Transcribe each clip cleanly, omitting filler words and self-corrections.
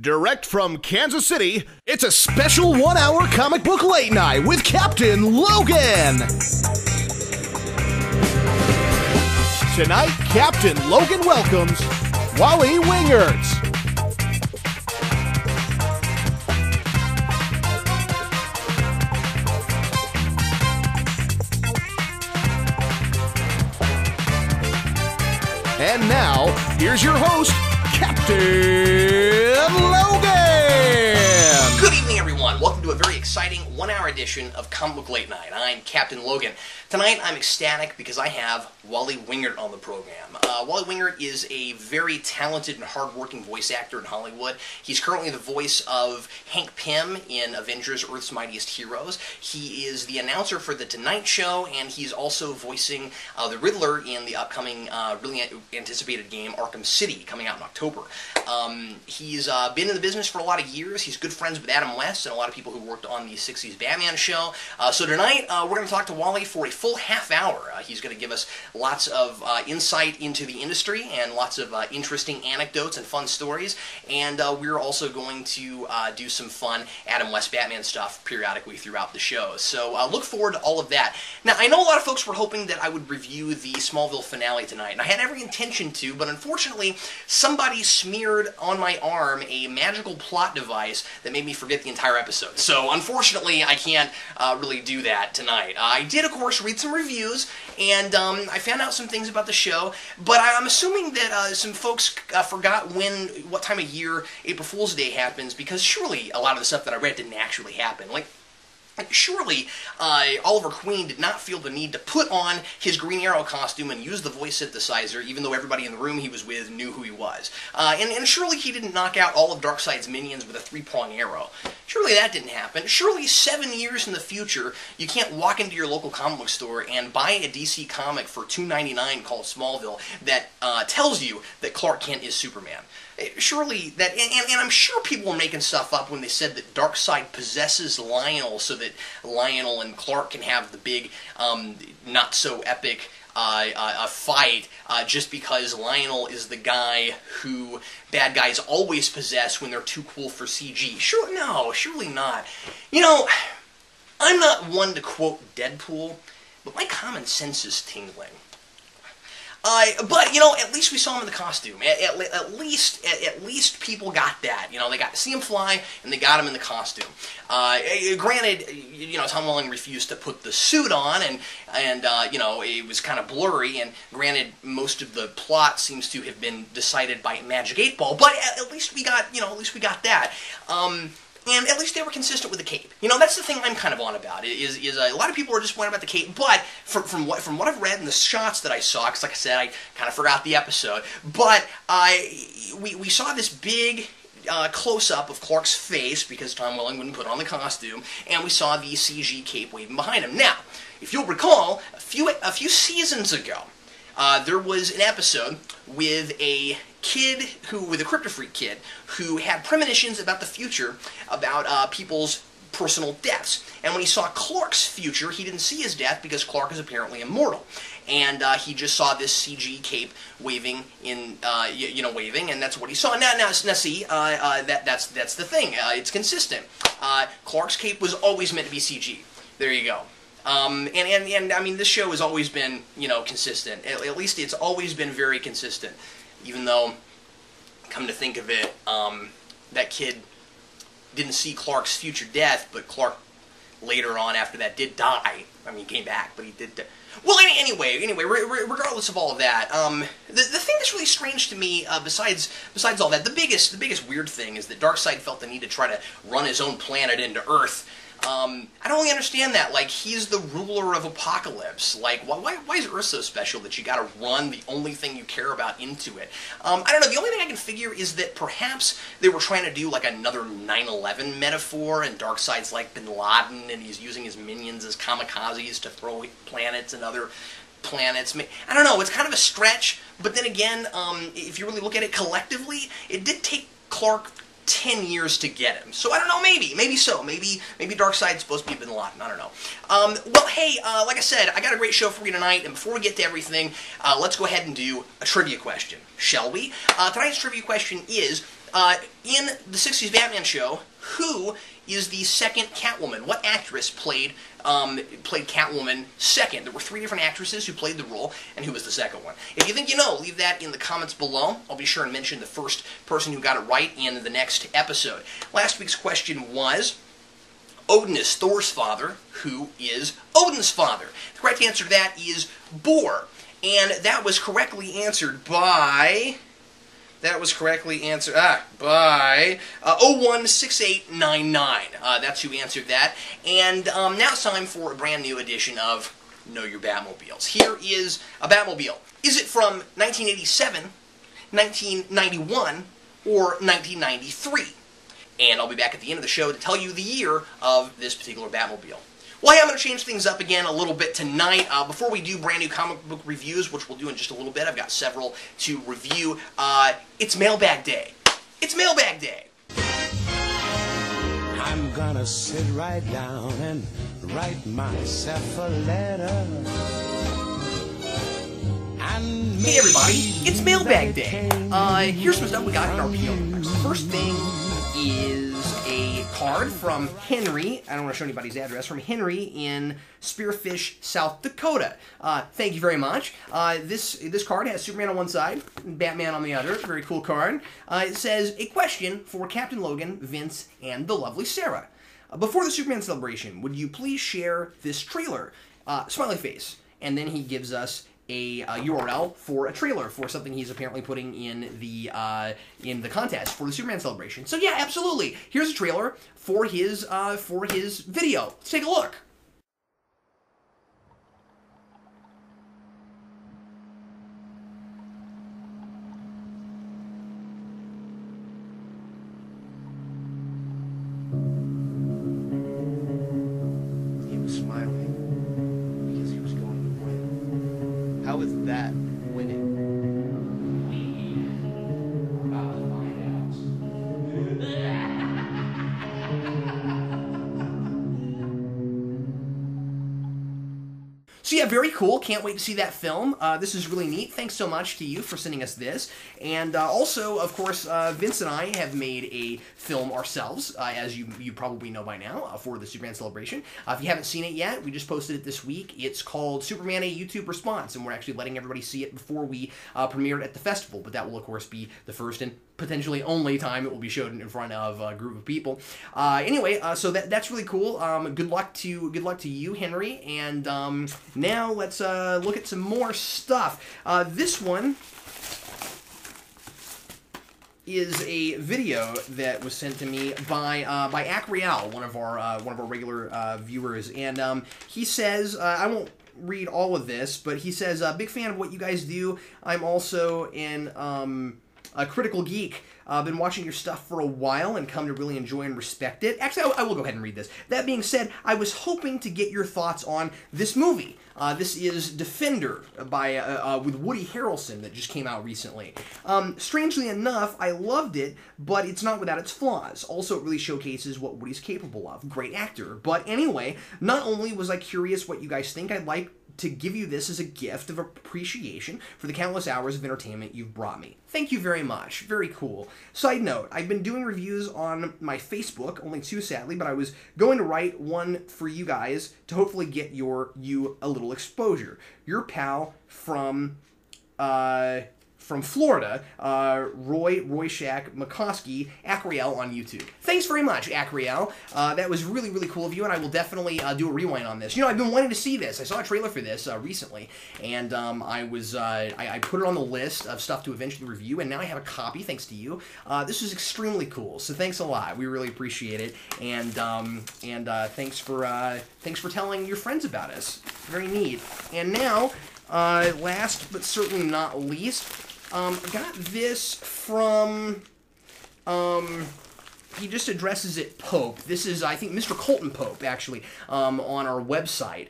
Direct from Kansas City, it's a special 1-hour comic book late night with Captain Logan. Tonight, Captain Logan welcomes Wally Wingert. And now, here's your host, Captain Logan! Good evening, everyone. Welcome to a very exciting 1-hour edition of Comic Book Late Night. I'm Captain Logan. Tonight, I'm ecstatic because I have Wally Wingert on the program. Wally Wingert is a very talented and hard-working voice actor in Hollywood. He's currently the voice of Hank Pym in Avengers, Earth's Mightiest Heroes. He is the announcer for The Tonight Show, and he's also voicing the Riddler in the upcoming, really anticipated game Arkham City, coming out in October. He's been in the business for a lot of years. He's good friends with Adam West and a lot of people who worked on the 60s Batman show. So tonight, we're going to talk to Wally for a full half hour. He's going to give us lots of insight into the industry and lots of interesting anecdotes and fun stories. And we're also going to do some fun Adam West Batman stuff periodically throughout the show. So look forward to all of that. Now, I know a lot of folks were hoping that I would review the Smallville finale tonight, and I had every intention to, but unfortunately, somebody smeared on my arm a magical plot device that made me forget the entire episode. So, unfortunately, I can't really do that tonight. I did, of course, read some reviews, and I found out some things about the show, but I'm assuming that some folks forgot what time of year April Fool's Day happens, because surely a lot of the stuff that I read didn't actually happen. Surely, Oliver Queen did not feel the need to put on his Green Arrow costume and use the voice synthesizer, even though everybody in the room he was with knew who he was. And surely he didn't knock out all of Darkseid's minions with a 3-prong arrow. Surely that didn't happen. Surely 7 years in the future, you can't walk into your local comic book store and buy a DC comic for $2.99 called Smallville that tells you that Clark Kent is Superman. Surely that, and I'm sure people were making stuff up when they said that Darkseid possesses Lionel so that Lionel and Clark can have the big, not so epic fight, just because Lionel is the guy who bad guys always possess when they're too cool for CG. Sure, no, surely not. You know, I'm not one to quote Deadpool, but my common sense is tingling. But, you know, at least we saw him in the costume. At least people got that. You know, they got to see him fly, and they got him in the costume. Granted, you know, Tom Welling refused to put the suit on, and you know, it was kind of blurry, and granted, most of the plot seems to have been decided by Magic 8-Ball, but at least we got, you know, at least we got that. And at least they were consistent with the cape. You know, that's the thing I'm kind of on about. Is a lot of people are disappointed about the cape, but from what I've read and the shots that I saw, because like I said, I kind of forgot the episode, but we saw this big close-up of Clark's face because Tom Welling wouldn't put on the costume, and we saw the CG cape waving behind him. Now, if you'll recall, a few seasons ago, there was an episode with a Crypto Freak kid, who had premonitions about the future, about people's personal deaths. And when he saw Clark's future, he didn't see his death because Clark is apparently immortal. And he just saw this CG cape waving waving, and that's what he saw. Now see, that's the thing. It's consistent. Clark's cape was always meant to be CG. There you go. And I mean, this show has always been, you know, consistent. At least it's always been very consistent. Even though, come to think of it, that kid didn't see Clark's future death, but Clark later on after that did die. I mean, he came back, but he did die. Well, anyway, regardless of all of that, the thing that's really strange to me, besides all that, the biggest weird thing is that Darkseid felt the need to try to run his own planet into Earth. I don't really understand that. Like, he's the ruler of Apocalypse. Like, why is Earth so special that you gotta run the only thing you care about into it? I don't know, the only thing I can figure is that perhaps they were trying to do, like, another 9/11 metaphor, and Darkseid's like Bin Laden, and he's using his minions as kamikazes to throw planets and other planets. I don't know, it's kind of a stretch, but then again, if you really look at it collectively, it did take Clark 10 years to get him. So I don't know, maybe so. Maybe Darkseid's supposed to be Bin Laden. I don't know. Well, hey, like I said, I got a great show for you tonight, and before we get to everything, let's go ahead and do a trivia question, shall we? Tonight's trivia question is, In the 60s Batman show, who is the second Catwoman? What actress played Catwoman second? There were 3 different actresses who played the role, and who was the second one? If you think you know, leave that in the comments below. I'll be sure and mention the first person who got it right in the next episode. Last week's question was, Odin is Thor's father. Who is Odin's father? The correct answer to that is Bor. And that was correctly answered by... by 016899. That's who answered that. And now it's time for a brand new edition of Know Your Batmobiles. Here is a Batmobile. Is it from 1987, 1991, or 1993? And I'll be back at the end of the show to tell you the year of this particular Batmobile. Well, hey, I'm going to change things up again a little bit tonight. Before we do brand new comic book reviews, which we'll do in just a little bit, I've got several to review. It's Mailbag Day. It's Mailbag Day. I'm gonna sit right down and write myself a letter. Hey everybody, it's Mailbag Day. Here's some stuff we got in our PO box. The first thing is a card from Henry. I don't want to show anybody's address. From Henry in Spearfish, South Dakota. Thank you very much. This card has Superman on one side, and Batman on the other. It's a very cool card. It says, a question for Captain Logan, Vince, and the lovely Sarah. Before the Superman celebration, would you please share this trailer? Smiley face. And then he gives us a URL for a trailer for something he's apparently putting in the contest for the Superman celebration. So yeah, absolutely. Here's a trailer for his video. Let's take a look. He was smiling because he was going to win. How is that winning? So yeah, very cool. Can't wait to see that film. This is really neat. Thanks so much to you for sending us this. And also, of course, Vince and I have made a film ourselves, as you probably know by now, for the Superman celebration. If you haven't seen it yet, we just posted it this week. It's called Superman A YouTube Response, and we're actually letting everybody see it before we premiere it at the festival. But that will, of course, be the first and potentially only time it will be shown in front of a group of people. Anyway, so that's really cool. Good luck to you, Henry. And now let's look at some more stuff. This one is a video that was sent to me by Acreal, one of our regular viewers, and he says, I won't read all of this, but he says, big fan of what you guys do. I'm also a critical geek. I've been watching your stuff for a while and come to really enjoy and respect it. Actually, I will go ahead and read this. That being said, I was hoping to get your thoughts on this movie. This is Defender with Woody Harrelson that just came out recently. Strangely enough, I loved it, but it's not without its flaws. Also, it really showcases what Woody's capable of. Great actor. But anyway, not only was I curious what you guys think, I'd like to give you this as a gift of appreciation for the countless hours of entertainment you've brought me. Thank you very much. Very cool. Side note, I've been doing reviews on my Facebook, only 2 sadly, but I was going to write one for you guys to hopefully get you a little exposure. Your pal from Florida, Roy Shack McCoskey, Acreal on YouTube. Thanks very much, Acreal. That was really, really cool of you, and I will definitely do a rewind on this. You know, I've been wanting to see this. I saw a trailer for this recently, and I put it on the list of stuff to eventually review, and now I have a copy, thanks to you. This is extremely cool, so thanks a lot. We really appreciate it, and thanks for telling your friends about us. Very neat. And now, last but certainly not least, got this from, he just addresses it Pope. This is, I think, Mr. Colton Pope, actually, on our website.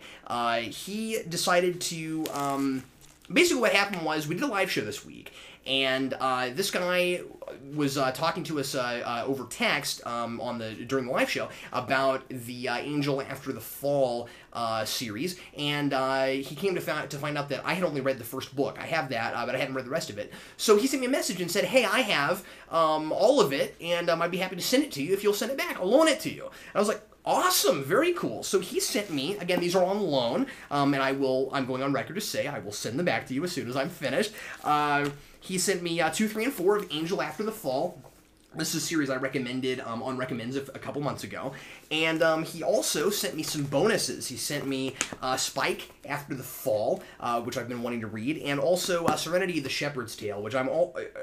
He decided to, basically what happened was, we did a live show this week, and this guy was talking to us over text during the live show about the Angel After the Fall series, and he came to find out that I had only read the first book. I have that, but I hadn't read the rest of it. So he sent me a message and said, "Hey, I have all of it, and I'd be happy to send it to you if you'll send it back. I'll loan it to you." And I was like, awesome, very cool. So he sent me, again, these are on loan, and I'm going on record to say I will send them back to you as soon as I'm finished. He sent me 2, 3, and 4 of Angel After the Fall. This is a series I recommended on Recommends a couple months ago. And he also sent me some bonuses. He sent me Spike After the Fall, which I've been wanting to read, and also Serenity the Shepherd's Tale, which I'm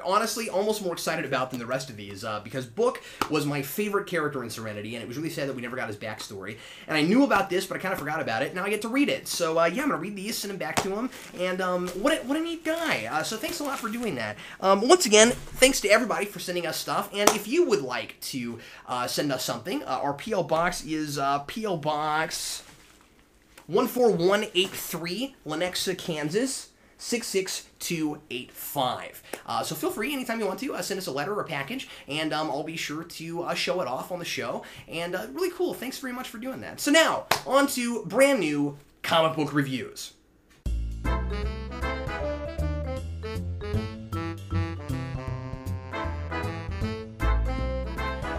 honestly almost more excited about than the rest of these, because Book was my favorite character in Serenity, and it was really sad that we never got his backstory. And I knew about this, but I kind of forgot about it. Now I get to read it. So yeah, I'm going to read these, send them back to him, and what a neat guy. So thanks a lot for doing that. Once again, thanks to everybody for sending us stuff, and if you would like to send us something, our P.O. Box is P.O. Box 14183, Lenexa, Kansas 66285. So feel free anytime you want to send us a letter or a package, and I'll be sure to show it off on the show. And really cool. Thanks very much for doing that. So now, on to brand new comic book reviews.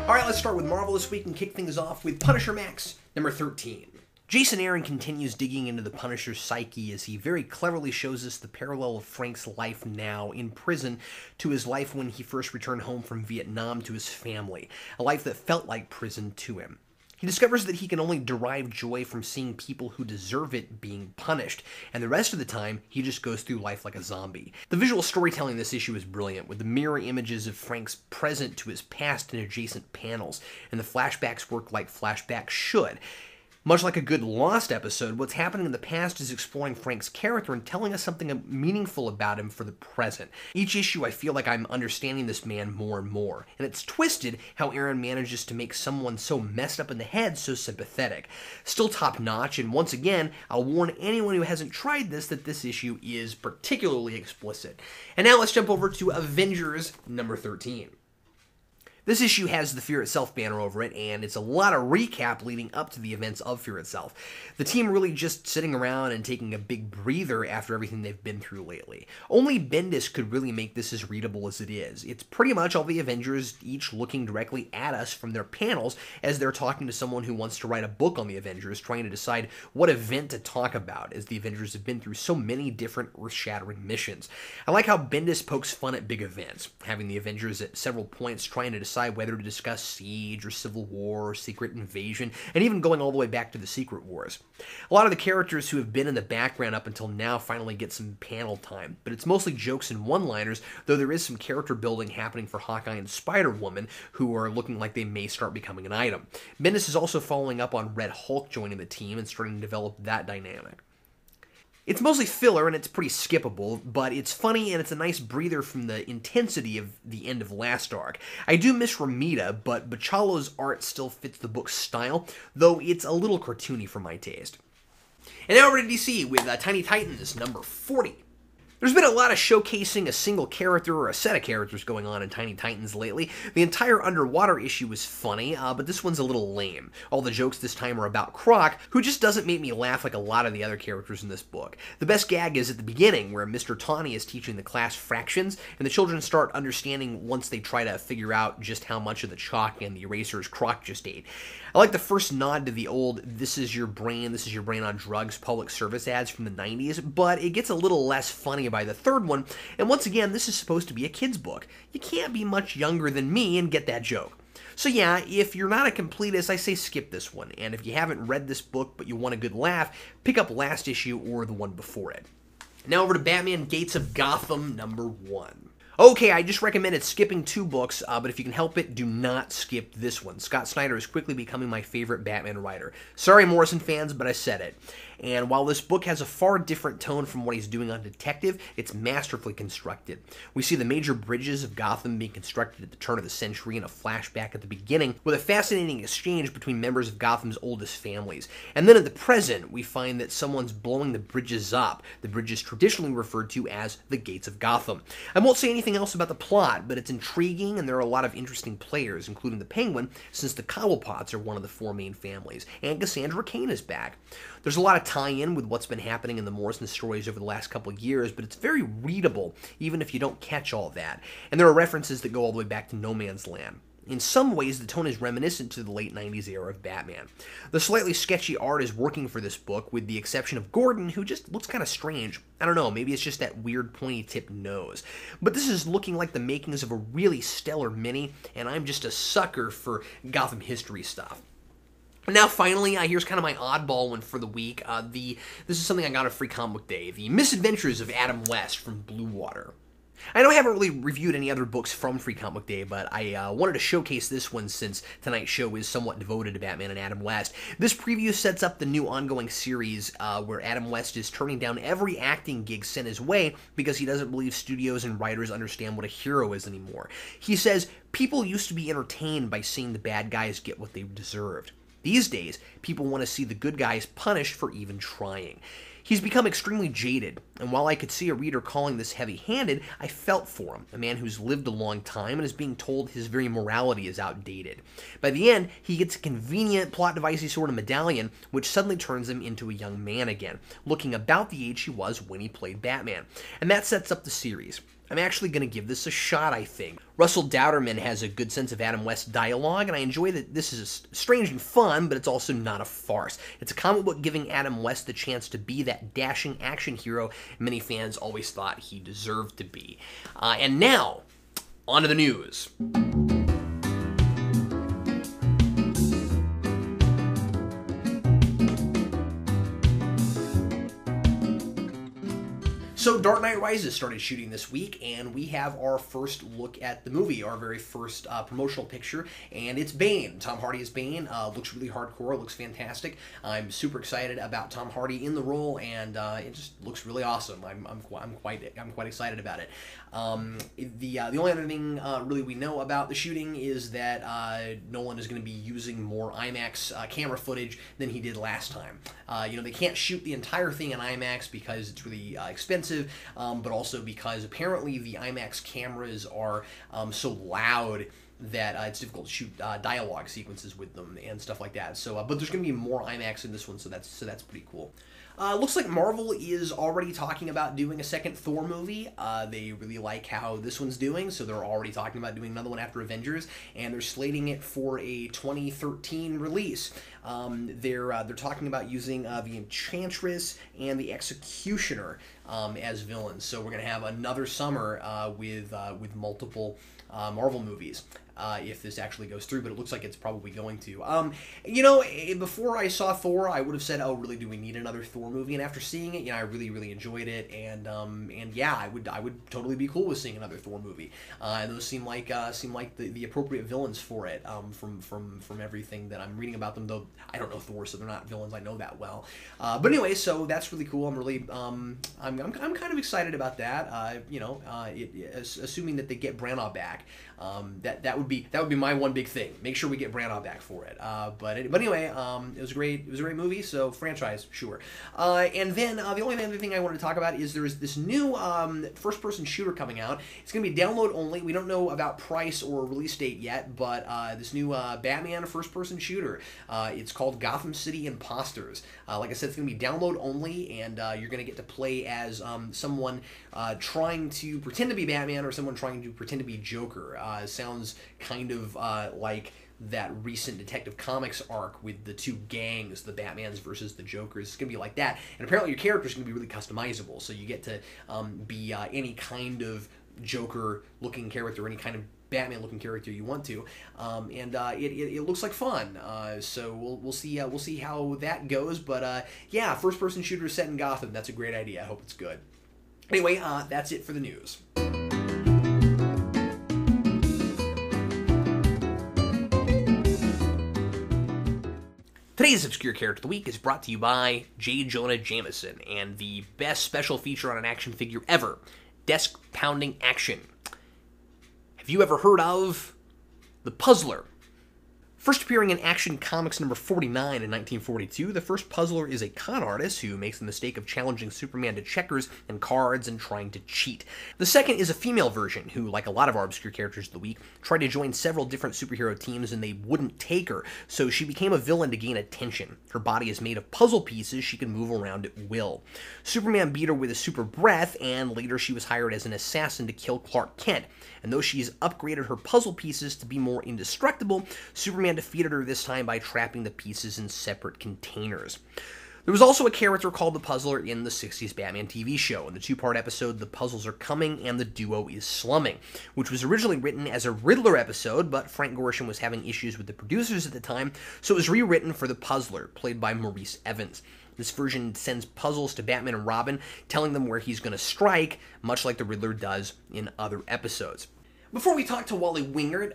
Alright, let's start with Marvel this week and kick things off with Punisher Max, number 13. Jason Aaron continues digging into the Punisher's psyche as he very cleverly shows us the parallel of Frank's life now in prison to his life when he first returned home from Vietnam to his family, a life that felt like prison to him. He discovers that he can only derive joy from seeing people who deserve it being punished, and the rest of the time, he just goes through life like a zombie. The visual storytelling in this issue is brilliant, with the mirror images of Frank's present to his past in adjacent panels, and the flashbacks work like flashbacks should. Much like a good Lost episode, what's happening in the past is exploring Frank's character and telling us something meaningful about him for the present. Each issue I feel like I'm understanding this man more and more, and it's twisted how Aaron manages to make someone so messed up in the head so sympathetic. Still top notch, and once again, I'll warn anyone who hasn't tried this that this issue is particularly explicit. And now let's jump over to Avengers number 13. This issue has the Fear Itself banner over it, and it's a lot of recap leading up to the events of Fear Itself. The team really just sitting around and taking a big breather after everything they've been through lately. Only Bendis could really make this as readable as it is. It's pretty much all the Avengers each looking directly at us from their panels as they're talking to someone who wants to write a book on the Avengers, trying to decide what event to talk about, as the Avengers have been through so many different earth-shattering missions. I like how Bendis pokes fun at big events, having the Avengers at several points trying to decide whether to discuss Siege or Civil War or Secret Invasion, and even going all the way back to the Secret Wars. A lot of the characters who have been in the background up until now finally get some panel time, but it's mostly jokes and one-liners, though there is some character building happening for Hawkeye and Spider-Woman, who are looking like they may start becoming an item. Bendis is also following up on Red Hulk joining the team and starting to develop that dynamic. It's mostly filler and it's pretty skippable, but it's funny and it's a nice breather from the intensity of the end of last arc. I do miss Romita, but Bachalo's art still fits the book's style, though it's a little cartoony for my taste. And now we're to DC with Tiny Titans number 40. There's been a lot of showcasing a single character or a set of characters going on in Tiny Titans lately. The entire underwater issue was funny, but this one's a little lame. All the jokes this time are about Croc, who just doesn't make me laugh like a lot of the other characters in this book. The best gag is at the beginning, where Mr. Tawny is teaching the class fractions, and the children start understanding once they try to figure out just how much of the chalk and the erasers Croc just ate. I like the first nod to the old this is your brain on drugs public service ads from the 90s, but it gets a little less funny by the third one, and once again, this is supposed to be a kid's book. You can't be much younger than me and get that joke. So yeah, if you're not a completist, I say skip this one, and if you haven't read this book but you want a good laugh, pick up last issue or the one before it. Now over to Batman Gates of Gotham number 1. Okay, I just recommended skipping 2 books, but if you can help it, do not skip this one. Scott Snyder is quickly becoming my favorite Batman writer. Sorry, Morrison fans, but I said it. And while this book has a far different tone from what he's doing on Detective, it's masterfully constructed. We see the major bridges of Gotham being constructed at the turn of the century in a flashback at the beginning, with a fascinating exchange between members of Gotham's oldest families. And then at the present, we find that someone's blowing the bridges up, the bridges traditionally referred to as the Gates of Gotham. I won't say anything else about the plot, but it's intriguing and there are a lot of interesting players, including the Penguin, since the Cobblepots are one of the four main families, and Cassandra Cain is back. There's a lot of tie-in with what's been happening in the Morrison stories over the last couple of years, but it's very readable, even if you don't catch all that. And there are references that go all the way back to No Man's Land. In some ways, the tone is reminiscent to the late 90s era of Batman. The slightly sketchy art is working for this book, with the exception of Gordon, who just looks kind of strange. I don't know, maybe it's just that weird pointy-tipped nose. But this is looking like the makings of a really stellar mini, and I'm just a sucker for Gotham history stuff. Now, finally, here's kind of my oddball one for the week. This is something I got on Free Comic Book Day, The Misadventures of Adam West from Blue Water. I know I haven't really reviewed any other books from Free Comic Book Day, but I wanted to showcase this one since tonight's show is somewhat devoted to Batman and Adam West. This preview sets up the new ongoing series where Adam West is turning down every acting gig sent his way because he doesn't believe studios and writers understand what a hero is anymore. He says, "People used to be entertained by seeing the bad guys get what they deserved. These days, people want to see the good guys punished for even trying." He's become extremely jaded, and while I could see a reader calling this heavy-handed, I felt for him, a man who's lived a long time and is being told his very morality is outdated. By the end, he gets a convenient plot-devicey sort of medallion, which suddenly turns him into a young man again, looking about the age he was when he played Batman. And that sets up the series. I'm actually going to give this a shot, I think. Russell Dowderman has a good sense of Adam West dialogue, and I enjoy that this is strange and fun, but it's also not a farce. It's a comic book giving Adam West the chance to be that dashing action hero many fans always thought he deserved to be. And now, on to the news. So Dark Knight Rises started shooting this week, and we have our first look at the movie, our very first promotional picture, and it's Bane. Tom Hardy is Bane. Looks really hardcore, looks fantastic. I'm super excited about Tom Hardy in the role, and it just looks really awesome. I'm quite excited about it. The only other thing really we know about the shooting is that Nolan is going to be using more IMAX camera footage than he did last time. They can't shoot the entire thing in IMAX because it's really expensive, but also because apparently the IMAX cameras are so loud that it's difficult to shoot dialogue sequences with them and stuff like that. So, but there's going to be more IMAX in this one, so that's pretty cool. Looks like Marvel is already talking about doing a second Thor movie. They really like how this one's doing, so they're already talking about doing another one after Avengers, and they're slating it for a 2013 release. They're talking about using the Enchantress and the Executioner as villains. So we're gonna have another summer with multiple Marvel movies. If this actually goes through, but it looks like it's probably going to. Before I saw Thor, I would have said, "Oh, really? Do we need another Thor movie?" And after seeing it, I really enjoyed it, and yeah, I would totally be cool with seeing another Thor movie. And those seem like the appropriate villains for it. From everything that I'm reading about them, though I don't know Thor, so they're not villains I know that well. But anyway, so that's really cool. I'm really I'm kind of excited about that. Assuming that they get Branagh back, that would be my one big thing. Make sure we get Branagh back for it. But anyway, it was great. It was a great movie. So franchise, sure. And then the only other thing I wanted to talk about is there is this new first-person shooter coming out. It's going to be download only. We don't know about price or release date yet, but this new Batman first-person shooter. It's called Gotham City Imposters. Like I said, it's going to be download only, and you're going to get to play as someone trying to pretend to be Batman or someone trying to pretend to be Joker. Sounds kind of like that recent Detective Comics arc with the two gangs, the Batmans versus the Jokers. It's going to be like that. And apparently your character is going to be really customizable. So you get to be any kind of Joker-looking character, any kind of Batman-looking character you want to. It looks like fun. So we'll see how that goes. But yeah, first-person shooter set in Gotham. That's a great idea. I hope it's good. Anyway, that's it for the news. Today's Obscure Character of the Week is brought to you by J. Jonah Jameson and the best special feature on an action figure ever, Desk Pounding Action. Have you ever heard of the Puzzler? First appearing in Action Comics number 49 in 1942, the first Puzzler is a con artist who makes the mistake of challenging Superman to checkers and cards and trying to cheat. The second is a female version who, like a lot of our Obscure Characters of the Week, tried to join several different superhero teams and they wouldn't take her, so she became a villain to gain attention. Her body is made of puzzle pieces she can move around at will. Superman beat her with a super breath, and later she was hired as an assassin to kill Clark Kent. And though she's upgraded her puzzle pieces to be more indestructible, Superman defeated her this time by trapping the pieces in separate containers. There was also a character called the Puzzler in the 60s Batman TV show. In the two-part episode, The Puzzles Are Coming and the Duo is Slumming, which was originally written as a Riddler episode, but Frank Gorshin was having issues with the producers at the time, so it was rewritten for the Puzzler, played by Maurice Evans. This version sends puzzles to Batman and Robin, telling them where he's going to strike, much like the Riddler does in other episodes. Before we talk to Wally Wingert,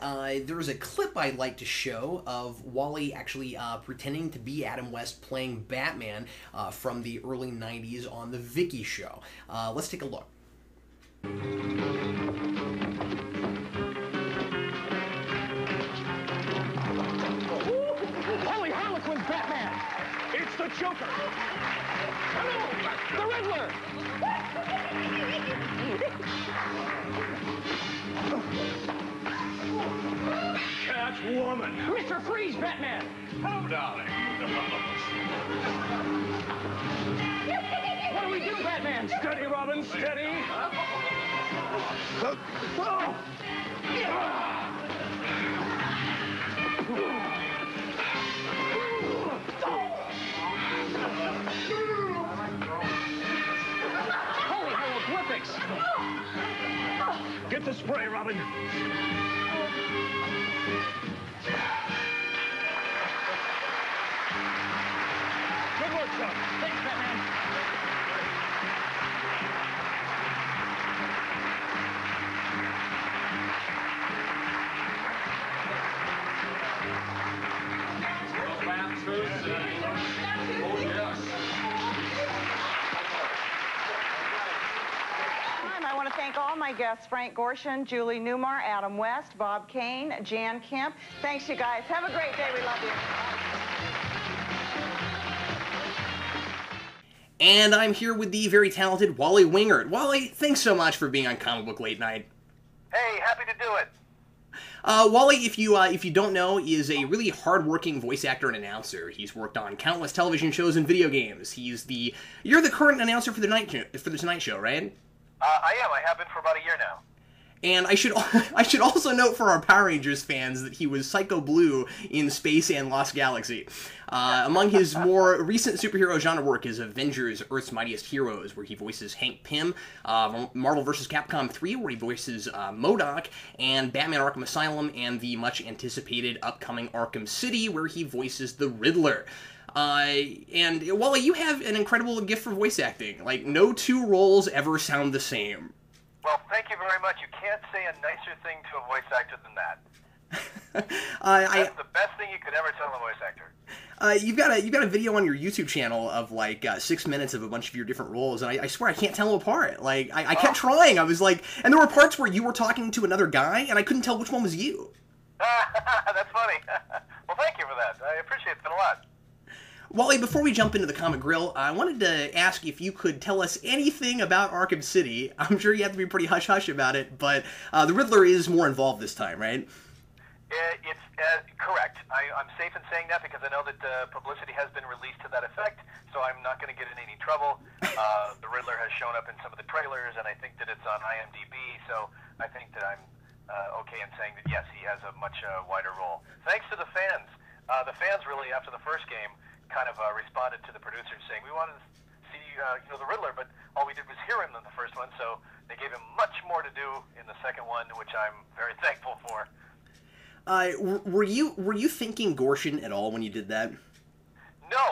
there is a clip I'd like to show of Wally actually pretending to be Adam West playing Batman from the early 90s on The Vicky Show. Let's take a look. Holy Harlequin's Batman! It's the Joker! Hello! The Riddler! Catwoman! Mr. Freeze, Batman! Hello, darling. What do we do, Batman? Steady, Robin, steady. Holy hieroglyphics! Get the spray, Robin. Good work, son. Thanks, Batman. I want to thank all my guests, Frank Gorshin, Julie Newmar, Adam West, Bob Kane, Jan Kemp. Thanks, you guys. Have a great day. We love you. And I'm here with the very talented Wally Wingert. Wally, thanks so much for being on Comic Book Late Night. Hey, happy to do it. Wally, if you don't know, is a really hard-working voice actor and announcer. He's worked on countless television shows and video games. You're the current announcer for the Tonight Show, right? I am. I have been for about a year now. And I should also note for our Power Rangers fans that he was Psycho Blue in Space and Lost Galaxy. Among his more recent superhero genre work is Avengers, Earth's Mightiest Heroes, where he voices Hank Pym, Marvel vs. Capcom 3, where he voices MODOK, and Batman Arkham Asylum, and the much-anticipated upcoming Arkham City, where he voices the Riddler. And Wally, you have an incredible gift for voice acting. Like, no two roles ever sound the same. Well, thank you very much. You can't say a nicer thing to a voice actor than that. That's the best thing you could ever tell a voice actor. You've got a video on your YouTube channel of like 6 minutes of a bunch of your different roles, and I swear I can't tell them apart. Like I kept trying. I was like, and there were parts where you were talking to another guy, and I couldn't tell which one was you. That's funny. Well, thank you for that. I appreciate it a lot. Wally, before we jump into the Comic Grill, I wanted to ask if you could tell us anything about Arkham City. I'm sure you have to be pretty hush-hush about it, but the Riddler is more involved this time, right? It's correct. I'm safe in saying that because I know that publicity has been released to that effect, so I'm not going to get in any trouble. The Riddler has shown up in some of the trailers, and I think that it's on IMDb, so I think that I'm okay in saying that, yes, he has a much wider role. Thanks to the fans. The fans really, after the first game, kind of responded to the producers saying, we wanted to see the Riddler, but all we did was hear him in the first one, so they gave him much more to do in the second one, which I'm very thankful for. Were you thinking Gorshin at all when you did that? No,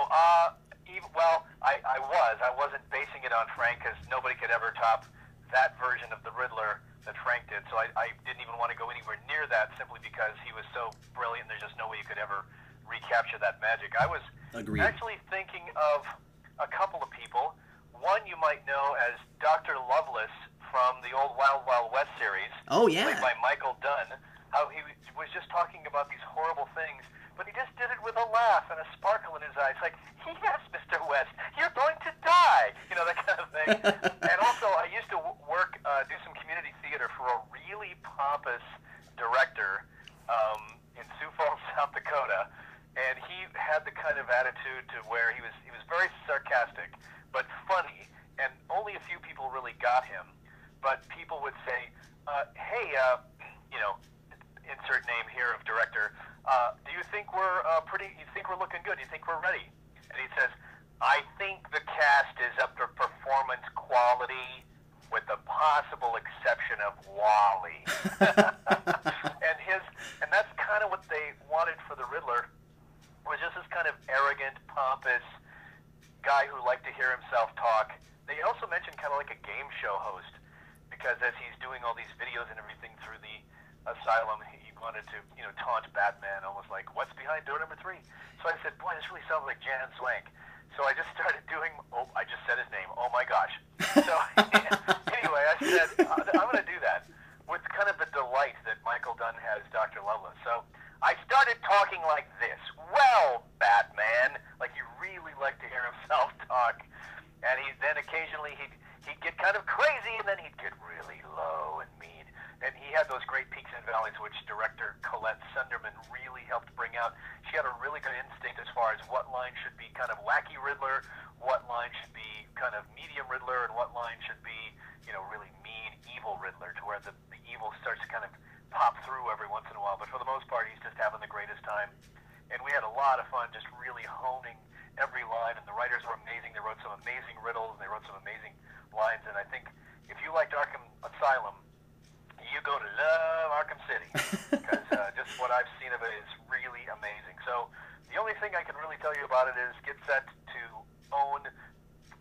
well, I was. I wasn't basing it on Frank because nobody could ever top that version of the Riddler that Frank did, so I didn't even want to go anywhere near that simply because he was so brilliant. There's just no way you could ever recapture that magic. I was Agreed. Actually thinking of a couple of people. One you might know as Dr. Lovelace from the old Wild Wild West series. Oh, yeah. Played by Michael Dunn. How he was just talking about these horrible things, but he just did it with a laugh and a sparkle in his eyes. Like, yes, Mr. West, you're going to die. You know, that kind of thing. And also, I used to do some community theater for a really pompous director in Sioux Falls, South Dakota. And he had the kind of attitude to where he was very sarcastic, but funny, and only a few people really got him. But people would say, hey, you know, insert name here of director, do you think we're you think we're looking good? Do you think we're ready? And he says, I think the cast is up to performance quality with the possible exception of Wally. and that's kind of what they wanted for the Riddler, was just this kind of arrogant, pompous guy who liked to hear himself talk. They also mentioned kind of like a game show host, because as he's doing all these videos and everything through the asylum, he wanted to, you know, taunt Batman, almost like, what's behind door number 3? So I said, boy, this really sounds like Jan Swank. So I just started doing, I just said his name, oh my gosh. So anyway, I said, I'm going to do that with kind of the delight that Michael Dunn has Dr. Lovelace. So I started talking like this. Well, Batman, like he really liked to hear himself talk. And then occasionally he'd get kind of crazy, and then he'd get really low and mean. And he had those great peaks and valleys, which director Colette Sunderman really helped bring out. She had a really good instinct as far as what line should be kind of wacky Riddler, what line should be kind of medium Riddler, and what line should be, you know, really mean, evil Riddler, to where the evil starts to kind of pop through every once in a while. But for the most part, he's just having the greatest time. And we had a lot of fun just really honing every line, and the writers were amazing. They wrote some amazing riddles, and they wrote some amazing lines. And I think if you liked Arkham Asylum, you go to love Arkham City, because just what I've seen of it is really amazing. So the only thing I can really tell you about it is get set to own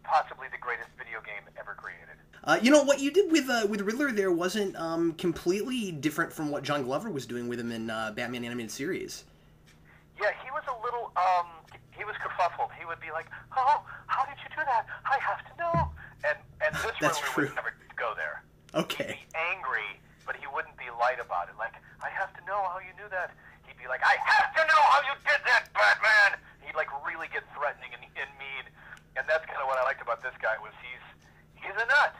possibly the greatest video game ever created. You know, what you did with Riddler there wasn't completely different from what John Glover was doing with him in Batman Animated Series. Yeah, he was a little, he was kerfuffled. He would be like, oh, how did you do that? I have to know. And this Riddler would never go there. Okay. He'd be angry, but he wouldn't be light about it. Like, I have to know how you knew that. He'd be like, I have to know how you did that, Batman! He'd, like, really get threatening and mean. And that's kind of what I liked about this guy, was he's a nut.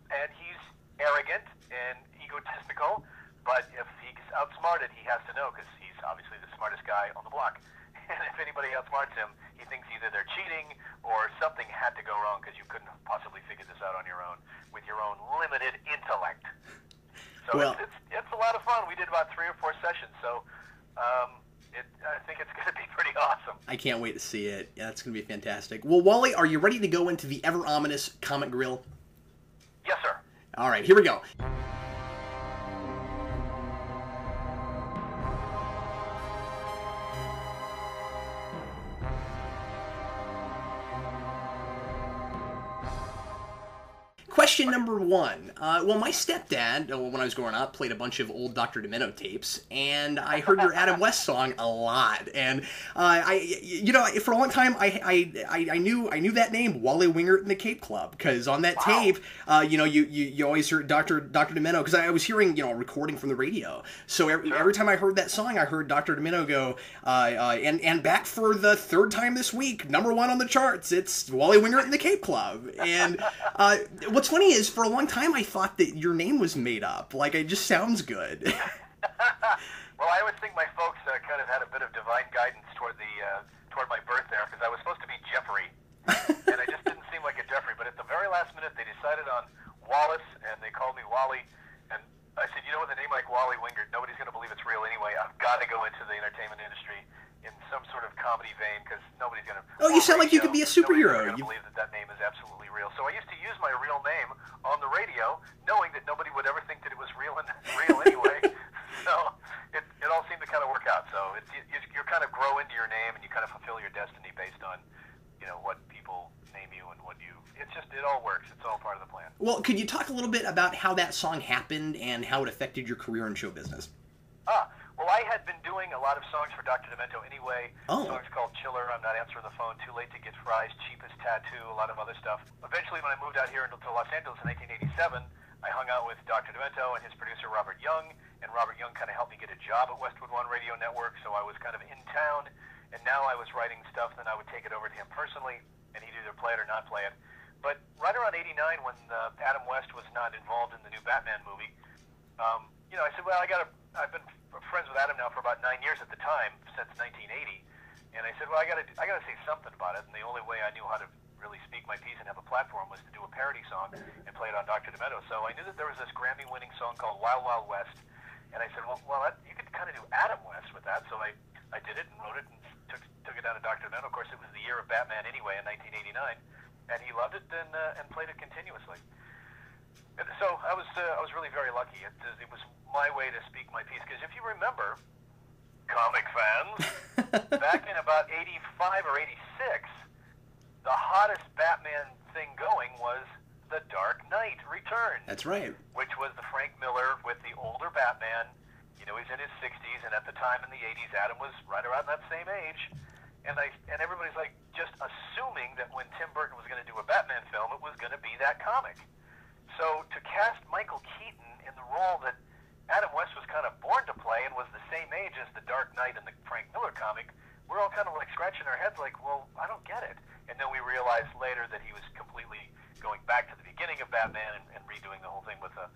And he's arrogant and egotistical, but if he's outsmarted, he has to know, because he's obviously the smartest guy on the block. And if anybody outsmarts him, he thinks either they're cheating or something had to go wrong, because you couldn't possibly figure this out on your own with your own limited intellect. So well, it's a lot of fun. We did about 3 or 4 sessions, so I think it's going to be pretty awesome. I can't wait to see it. Yeah, it's going to be fantastic. Well, Wally, are you ready to go into the ever-ominous Comic Grill? Yes, sir. All right, here we go. Question number 1. Well, my stepdad, when I was growing up, played a bunch of old Dr. Demento tapes, and I heard your Adam West song a lot. And you know, for a long time, I knew that name, Wally Wingert and the Cape Club, because on that tape, you know, you always heard Dr. Demento, because I was hearing, you know, a recording from the radio. So every time I heard that song, I heard Dr. Demento go, and back for the 3rd time this week, #1 on the charts, it's Wally Wingert and the Cape Club. And what's funny is, for a long time, I thought that your name was made up. Like, it just sounds good. Well, I always think my folks kind of had a bit of divine guidance toward my birth there, because I was supposed to be Jeffrey, and I just didn't seem like a Jeffrey. But at the very last minute, they decided on Wallace, and they called me Wally. And I said, you know, with a name like Wally Wingert, nobody's going to believe it's real anyway. I've got to go into the entertainment industry in some sort of comedy vein, because nobody's going to... Oh, you sound like you could be a superhero. Nobody's going to believe that name is absolutely real. So I used to use my real name on the radio, knowing that nobody would ever think that it was real anyway. So it all seemed to kind of work out. So you kind of grow into your name, and you kind of fulfill your destiny based on, you know, what people name you and what you... It's just, it all works. It's all part of the plan. Well, could you talk a little bit about how that song happened and how it affected your career in show business? Well, I had been doing a lot of songs for Dr. Demento anyway. Oh. The song's called Chiller, I'm Not Answering the Phone, Too Late to Get Fries, Cheapest Tattoo, a lot of other stuff. Eventually, when I moved out here to Los Angeles in 1987, I hung out with Dr. Demento and his producer, Robert Young, and Robert Young kind of helped me get a job at Westwood One Radio Network, so I was kind of in town, and now I was writing stuff, then I would take it over to him personally, and he'd either play it or not play it. But right around 89, when Adam West was not involved in the new Batman movie, I said, well, I've been friends with Adam now for about 9 years at the time, since 1980, and I said, well, I gotta say something about it, and the only way I knew how to really speak my piece and have a platform was to do a parody song and play it on Dr. Demento. So I knew that there was this Grammy-winning song called Wild Wild West, and I said, well, you could kind of do Adam West with that, so I did it and wrote it and took it down to Dr. Demento. Of course, it was the year of Batman anyway in 1989, and he loved it and played it continuously. And so I was really very lucky. It was my way to speak my piece, because if you remember, comic fans, back in about 85 or 86, the hottest Batman thing going was The Dark Knight Returns. That's right. Which was the Frank Miller with the older Batman. He's in his 60s, and at the time in the 80s, Adam was right around that same age. And everybody's like just assuming that when Tim Burton was going to do a Batman film, it was going to be that comic. So to cast Michael Keaton in the role that Adam West was kind of born to play and was the same age as the Dark Knight in the Frank Miller comic, we're all kind of like scratching our heads like, well, I don't get it. And then we realized later that he was completely going back to the beginning of Batman and redoing the whole thing with the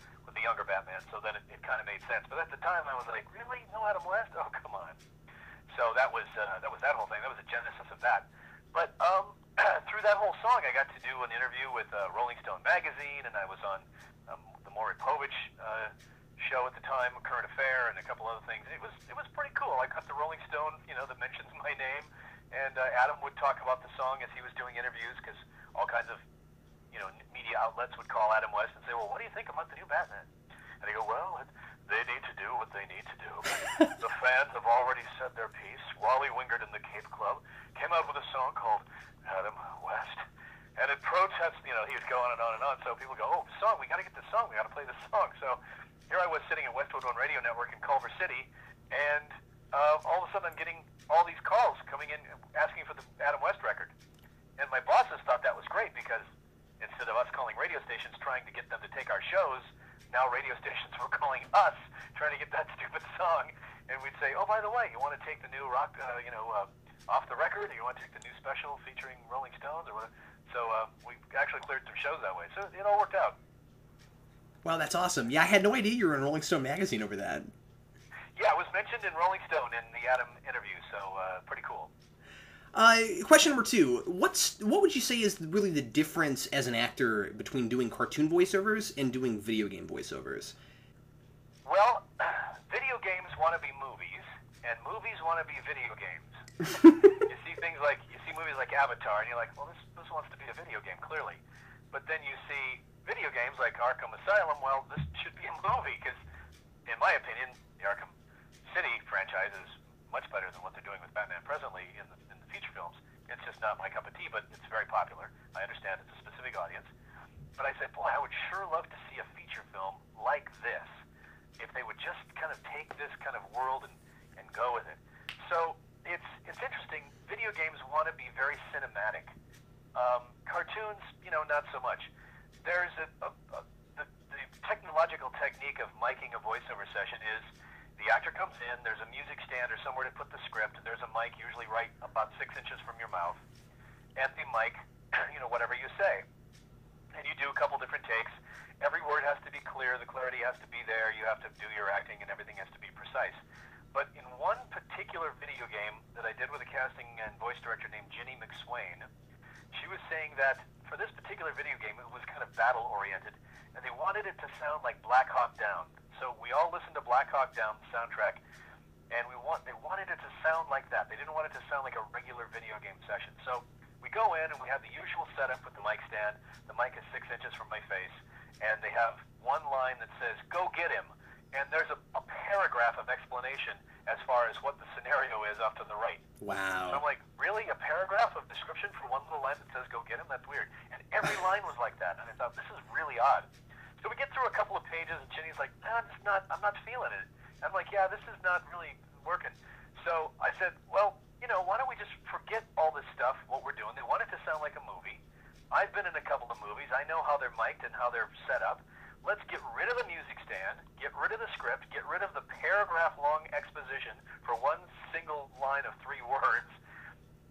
younger Batman. So then it kind of made sense. But at the time, I was like, really? No Adam West? Oh, come on. So that was that whole thing. That was the genesis of that. But through that whole song, I got to do an interview with Rolling Stone magazine, and I was on the Maury Povich show at the time, Current Affair, and a couple other things. It was pretty cool. I got the Rolling Stone, that mentions my name, and Adam would talk about the song as he was doing interviews, because all kinds of media outlets would call Adam West and say, well, what do you think about the new Batman? And I go, well, they need to do what they need to do. The fans have already said their piece. Wally Wingert and the Cape Club came out with a song called Adam West. And it protests, he would go on and on and on. So people go, oh, song, we got to get this song. We got to play this song. So here I was sitting at Westwood One Radio Network in Culver City, and all of a sudden I'm getting all these calls coming in asking for the Adam West record. And my bosses thought that was great, because instead of us calling radio stations trying to get them to take our shows, now radio stations were calling us trying to get that stupid song. And we'd say, oh, by the way, you want to take the new rock, off the record, or you want to take the new special featuring Rolling Stones, or whatever. So we actually cleared some shows that way. So it all worked out. Wow, that's awesome. Yeah, I had no idea you were in Rolling Stone magazine over that. Yeah, it was mentioned in Rolling Stone in the Adam interview, so pretty cool. Question number 2. What would you say is really the difference as an actor between doing cartoon voiceovers and doing video game voiceovers? Well, video games want to be movies, and movies want to be video games. You see movies like Avatar, and you're like, well, this wants to be a video game, clearly. But then you see video games like Arkham Asylum, well, this should be a movie, because, in my opinion, the Arkham City franchise is much better than what they're doing with Batman presently in the feature films. It's just not my cup of tea, but it's very popular. I understand it's a specific audience. But I said, boy, I would sure love to see a feature film like this, if they would just kind of take this kind of world and go with it. So it's interesting. Video games want to be very cinematic. Cartoons, not so much. There's the technological technique of miking a voiceover session is the actor comes in, there's a music stand or somewhere to put the script, and there's a mic usually right about 6 inches from your mouth, and the mic, whatever you say. And you do a couple different takes. Every word has to be clear, the clarity has to be there, you have to do your acting, and everything has to be precise. But in one particular video game that I did with a casting and voice director named Ginny McSwain, she was saying that for this particular video game, it was kind of battle-oriented, and they wanted it to sound like Black Hawk Down. So we all listened to Black Hawk Down, the soundtrack, and they wanted it to sound like that. They didn't want it to sound like a regular video game session. So we go in and we have the usual setup with the mic stand. The mic is 6 inches from my face, and they have one line that says, "Go get him," and there's a paragraph of explanation as far as what the scenario is off to the right. Wow. So I'm like, really? A paragraph of description for one little line that says, "Go get him"? That's weird. And every line was like that, and I thought, this is really odd. So we get through a couple of pages, and Ginny's like, I'm not feeling it. I'm like, yeah, this is not really working. So I said, well, why don't we just forget all this stuff, what we're doing? They want it to sound like a movie. I've been in a couple of movies. I know how they're mic'd and how they're set up. Let's get rid of the music stand, get rid of the script, get rid of the paragraph-long exposition for one single line of 3 words,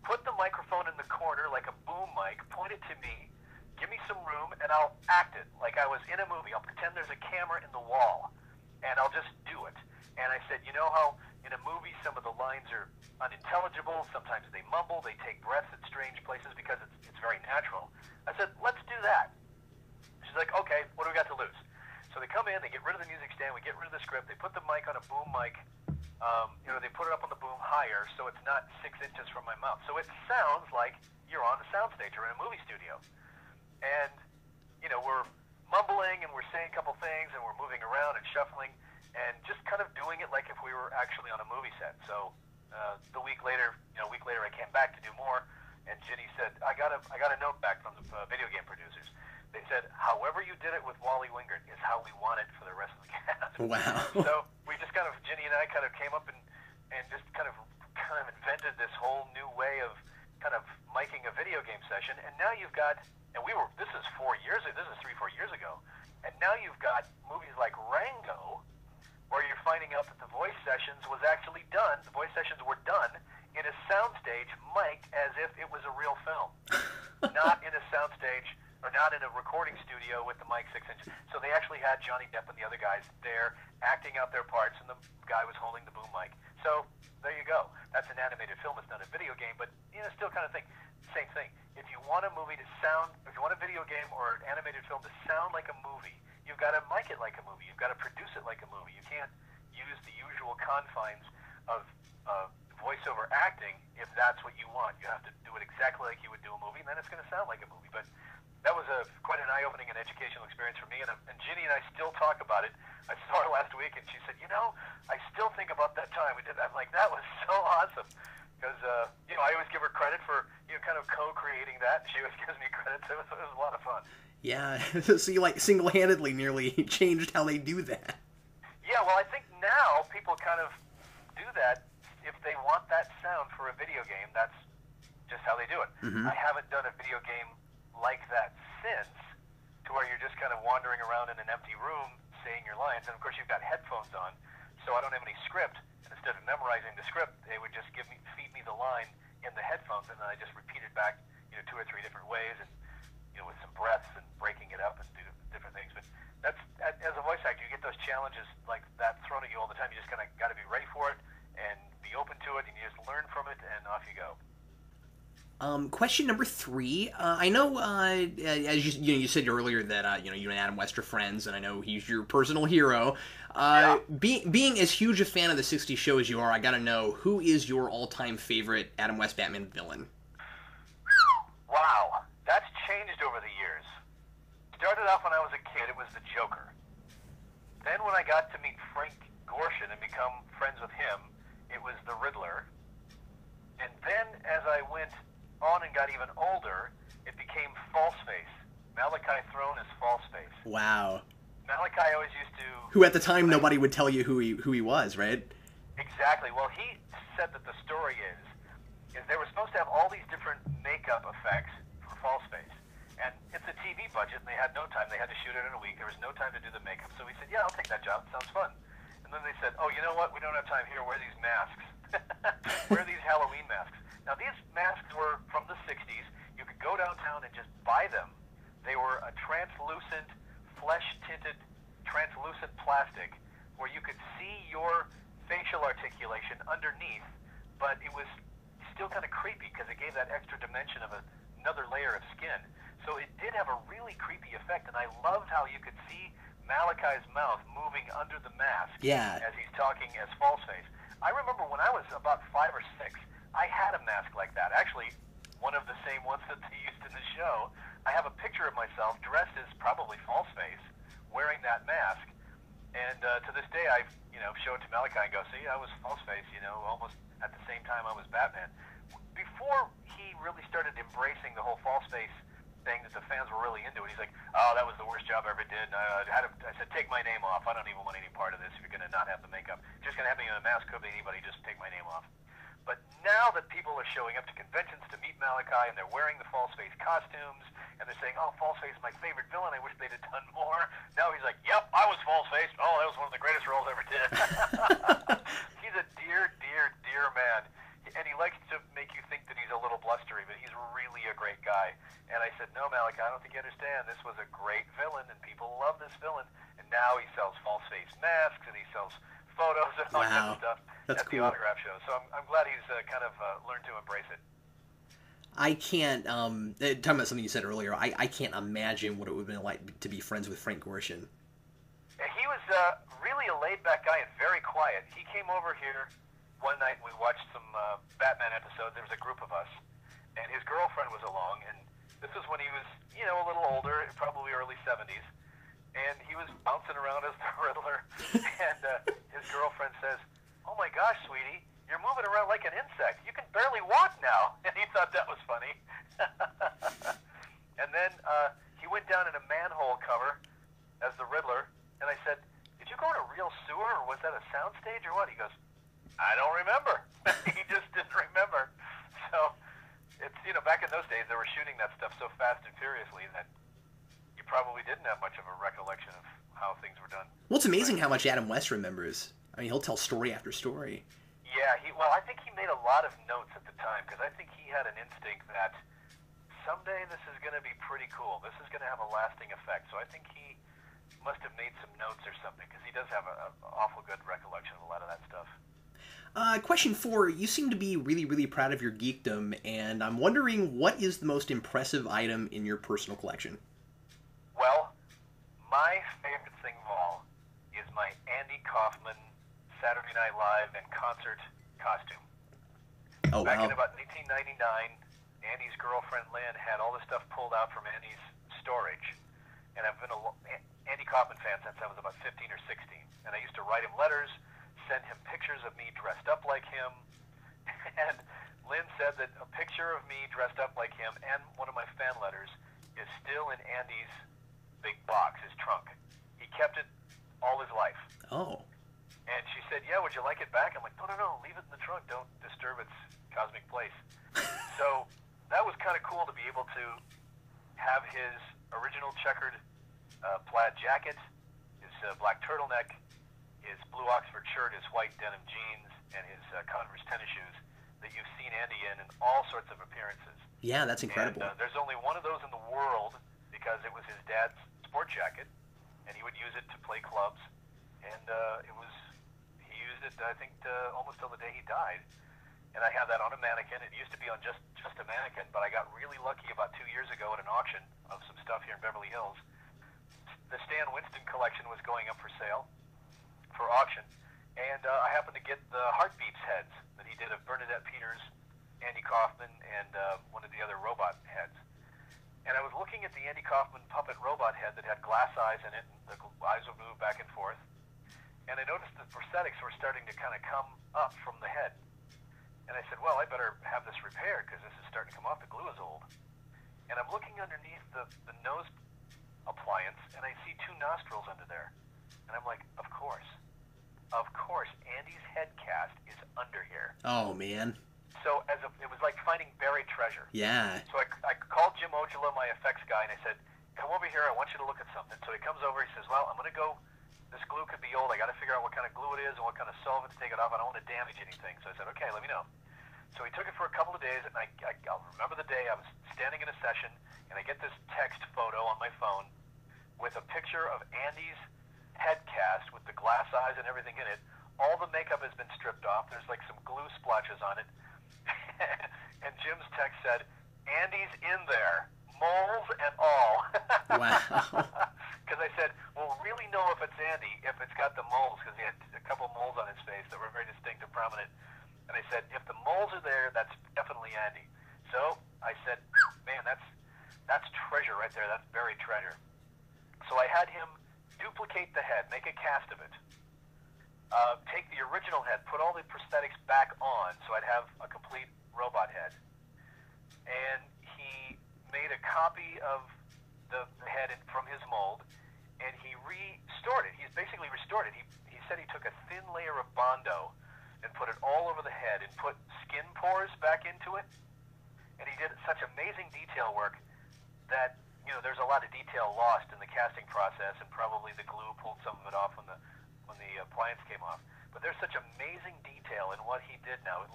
put the microphone in the corner like a boom mic, point it to me, give me some room, and I'll act it like I was in a movie. I'll pretend there's a camera in the wall, and I'll just do it. And I said, you know how in a movie some of the lines are unintelligible, sometimes they mumble, they take breaths at strange places because it's very natural. I said, let's do that. She's like, okay, what do we got to lose? So they come in, they get rid of the music stand, we get rid of the script, they put the mic on a boom mic, they put it up on the boom higher so it's not 6 inches from my mouth. So it sounds like you're on a soundstage or in a movie studio. And, we're mumbling and we're saying a couple things and we're moving around and shuffling and just kind of doing it like if we were actually on a movie set. So a week later I came back to do more, and Ginny said, I got a note back from the video game producers. They said, however you did it with Wally Wingert is how we want it for the rest of the cast. Wow. So we just Ginny and I kind of came up and just kind of invented this whole new way of kind of miking a video game session. And now you've got, this is 4 years ago, this is 3-4 years ago, and now you've got movies like Rango, where you're finding out that the voice sessions were done in a soundstage mic'd as if it was a real film. Not in a soundstage, or not in a recording studio with the mic 6 inches. So they actually had Johnny Depp and the other guys there acting out their parts, and the guy was holding the boom mic. So there you go. That's an animated film. It's not a video game, but still kind of same thing. If you want a movie to sound, if you want a video game or an animated film to sound like a movie, you've got to mic it like a movie. You've got to produce it like a movie. You can't use the usual confines of voiceover acting if that's what you want. You have to do it exactly like you would do a movie, and then it's going to sound like a movie. But that was quite an eye-opening and educational experience for me, and Ginny and I still talk about it. I saw her last week, and she said, I still think about that time we did that. I'm like, that was so awesome, because, I always give her credit for, kind of co-creating that, and she always gives me credit, so it was a lot of fun. Yeah, so you, single-handedly nearly changed how they do that. Yeah, well, I think now people kind of do that. If they want that sound for a video game, that's just how they do it. Mm-hmm. I haven't done a video game like that since, to where you're just kind of wandering around in an empty room saying your lines, and of course you've got headphones on, so I don't have any script, and instead of memorizing the script, they would just feed me the line in the headphones, and then I just repeat it back, 2 or 3 different ways, and with some breaths and breaking it up and do different things. But that's, as a voice actor, you get those challenges like that thrown at you all the time. You just kind of got to be ready for it and be open to it, and you just learn from it, and off you go. Question number 3. I know, as you said earlier that you and Adam West are friends, and I know he's your personal hero. Yeah. Being as huge a fan of the '60s show as you are, I gotta know, who is your all-time favorite Adam West Batman villain? Wow, that's changed over the years. Started off when I was a kid, it was the Joker. Then when I got to meet Frank Gorshin and become friends with him, it was the Riddler. And then as I went on and got even older, it became Falseface. Malachi Throne is Falseface. Wow. Malachi always used to... Who at the time nobody would tell you who he was, right? Exactly. Well, he said that the story is they were supposed to have all these different makeup effects for Falseface. And it's a TV budget, and they had no time. They had to shoot it in a week. There was no time to do the makeup. So we said, yeah, I'll take that job. Sounds fun. And then they said, oh, you know what? We don't have time here. Wear these masks. Wear these Halloween masks. Now, these masks were from the 60s. You could go downtown and just buy them. They were a translucent, flesh-tinted, translucent plastic where you could see your facial articulation underneath, but it was still kind of creepy because it gave that extra dimension of another layer of skin. So it did have a really creepy effect, and I loved how you could see Malachi's mouth moving under the mask as he's talking as Falseface. I remember when I was about 5 or 6, I had a mask like that. Actually, one of the same ones that they used in the show. I have a picture of myself dressed as probably Falseface, wearing that mask. And to this day, I show it to Malachi and go, see, I was Falseface, almost at the same time I was Batman. Before he really started embracing the whole Falseface saying that the fans were really into it. He's like, "Oh, that was the worst job I ever did." I said, "Take my name off. I don't even want any part of this. If you're going to not have the makeup, just going to have me in a mask. Could be anybody. Just take my name off." But now that people are showing up to conventions to meet Malachi, and they're wearing the false face costumes, and they're saying, "Oh, false face is my favorite villain. I wish they'd have done more." Now he's like, "Yep, I was false face. Oh, that was one of the greatest roles I ever did." He's a dear, dear, dear man. And he likes to make you think that he's a little blustery, but he's really a great guy. And I said, "No, Malachi, I don't think you understand. This was a great villain, and people love this villain." And now he sells false face masks, and he sells photos and all kinds of stuff That's at cool. the autograph show. So I'm glad he's kind of learned to embrace it. I can't, talking about something you said earlier, I can't imagine what it would have been like to be friends with Frank Gorshin. He was really a laid-back guy and very quiet. He came over here one night. We watched some Batman episodes. There was a group of us, and his girlfriend was along, and this was when he was, a little older, probably early 70s, and he was bouncing around as the Riddler, and his girlfriend says, "Oh my gosh, sweetie, you're moving around like an insect. You can barely walk now." And he thought that was funny. And then he went down in a manhole cover as the Riddler, and I said, "Did you go in a real sewer, or was that a soundstage, or what?" He goes, "I don't remember." He just didn't remember. So it's, back in those days, they were shooting that stuff so fast and furiously that you probably didn't have much of a recollection of how things were done. Well, it's amazing how much Adam West remembers. I mean, he'll tell story after story. Yeah, I think he made a lot of notes at the time, because I think he had an instinct that someday this is going to be pretty cool. This is going to have a lasting effect. So I think he must have made some notes or something, because he does have an awful good recollection of a lot of that stuff. Question 4, you seem to be really, really proud of your geekdom, and I'm wondering, what is the most impressive item in your personal collection? Well, my favorite thing of all is my Andy Kaufman Saturday Night Live and concert costume. Oh, Back wow. in about 1999, Andy's girlfriend Lynn had all this stuff pulled out from Andy's storage, and I've been a Andy Kaufman fan since I was about 15 or 16, and I used to write him letters, send him pictures of me dressed up like him, and Lynn said that a picture of me dressed up like him and one of my fan letters is still in Andy's big box, his trunk. He kept it all his life. Oh. And she said, "Yeah, would you like it back?" I'm like, no, leave it in the trunk. Don't disturb its cosmic place. So that was kind of cool to be able to have his original checkered plaid jacket, his black turtleneck, his blue Oxford shirt, his white denim jeans, and his Converse tennis shoes that you've seen Andy in all sorts of appearances. Yeah, that's incredible. And there's only one of those in the world, because it was his dad's sport jacket, and he would use it to play clubs, and he used it, I think, almost till the day he died. And I have that on a mannequin. It used to be on just a mannequin, but I got really lucky about 2 years ago at an auction of some stuff here in Beverly Hills. The Stan Winston collection was going up for sale, for auction, and I happened to get the Heartbeats heads that he did of Bernadette Peters, Andy Kaufman, and one of the other robot heads. And I was looking at the Andy Kaufman puppet robot head that had glass eyes in it, and the eyes would move back and forth, and I noticed the prosthetics were starting to kind of come up from the head. And I said, "Well, I better have this repaired, because this is starting to come off. The glue is old." And I'm looking underneath the nose appliance, and I see 2 nostrils under there. And I'm like, of course, Andy's head cast is under here. Oh, man. So it was like finding buried treasure. Yeah. So I called Jim Ojala, my effects guy, and I said, "Come over here, I want you to look at something." So he comes over, he says, "Well, I'm going to go, this glue could be old, I got to figure out what kind of glue it is and what kind of solvent to take it off, I don't want to damage anything." So I said, "Okay, let me know." So he took it for a couple of days, and I'll remember the day I was standing in a session, and I get this text photo on my phone with a picture of Andy's head cast with the glass eyes and everything in it. All the makeup has been stripped off. There's like some glue splotches on it. And Jim's text said, "Andy's in there, moles and all." Wow. Because I said, "We'll really know if it's Andy if it's got the moles," because he had a couple moles on his face that were very distinct and prominent. And I said, "If the moles are there, that's definitely Andy." So I said, "Man, that's treasure right there. That's buried treasure." So I had him duplicate the head, make a cast of it, take the original head, put all the prosthetics back on, so I'd have a complete robot head. And he made a copy of the head from his mold, and he restored it. He's basically restored it. He said he took a thin layer of Bondo and put it all over the head and put skin pores back into it. And he did such amazing detail work that, there's a lot of detail lost in the casting process, and probably the glue pulled some of it off when the appliance came off. But there's such amazing detail in what he did now.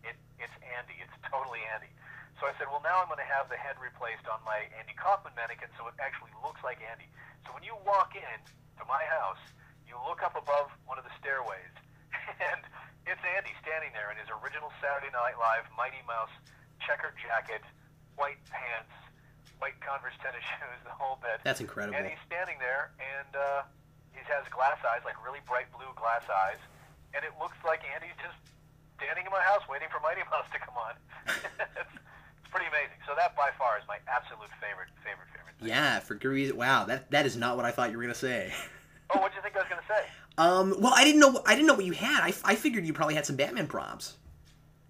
It's Andy. It's totally Andy. So I said, well, now I'm going to have the head replaced on my Andy Kaufman mannequin so it actually looks like Andy. So when you walk in to my house, you look up above one of the stairways, and it's Andy standing there in his original Saturday Night Live Mighty Mouse checkered jacket, white pants, white Converse tennis shoes, the whole bit. That's incredible. And he's standing there, and he has glass eyes, like really bright blue glass eyes, and it looks like Andy's just standing in my house waiting for Mighty Mouse to come on. It's pretty amazing. So that by far is my absolute favorite thing. Yeah, for good reason. Wow, that is not what I thought you were gonna say. Oh, what did you think I was gonna say? Well, I didn't know what you had. I figured you probably had some Batman props.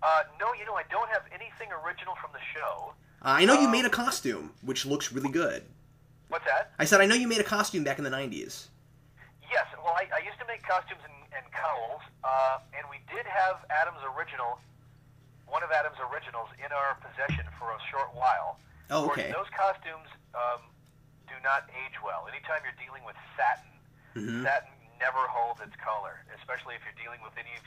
No, I don't have anything original from the show. I know you made a costume, which looks really good. What's that? I said I know you made a costume back in the 90s. Yes, well, I used to make costumes and cowls, and we did have one of Adam's originals in our possession for a short while. Oh, okay. Those costumes do not age well. Anytime you're dealing with satin, satin never holds its color, especially if you're dealing with any of